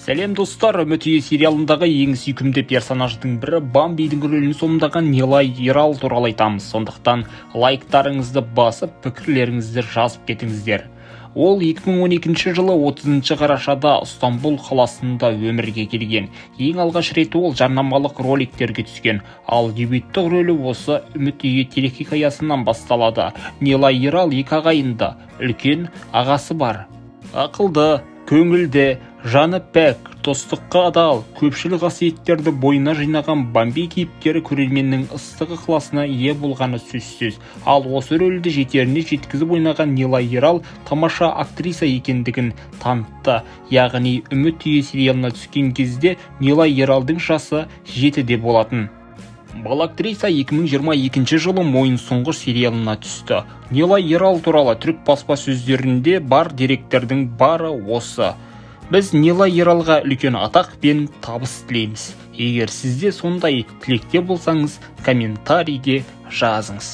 Сәлем достар, Үміт үйі сериалындағы ең сүйкімді персонаждың бірі Бамбидің рөлін сомдаған Нилай Ерал туралы айтамыз. Сондықтан лайктарыңызды басып, пікірлеріңізді жазып кетіңіздер. Ол 2012 жылы 30 қарашада Стамбул қаласында өмірге келген. Ең алғаш рет ол жарнамалық роликтерге түскен, ал дебюттік рөлі осы Үміт үйі телехикаясынан басталады. Нилай Ерал екі ағайынды, үлкен ағасы бар. Ақылды, көңілді, жаны пәк, достыққа адал, көпшілік қасиеттерді бойына жинаған Бамби кейіпкері көрерменнің ыстық ықыласына ие болғаны сөзсіз. Ал осы рөлді жетеріне жеткізіп ойнаған Нилай Ерал тамаша актриса екендігін танытты. Яғни Үміт үйі сериалына түскен кезде Нилай Ералдың жасы 7-де болатын. Бұл актриса 2022 жылы Мойынсұңғыр сериалына түсті. Нилай Ерал туралы түрік баспасөздерінде бар деректердің бары осы. Біз Нилай Ералға үлкен атақ пен табыс тілейміз. Егер сізде сондай тілекте болсаңыз, комментарийде жазыңыз.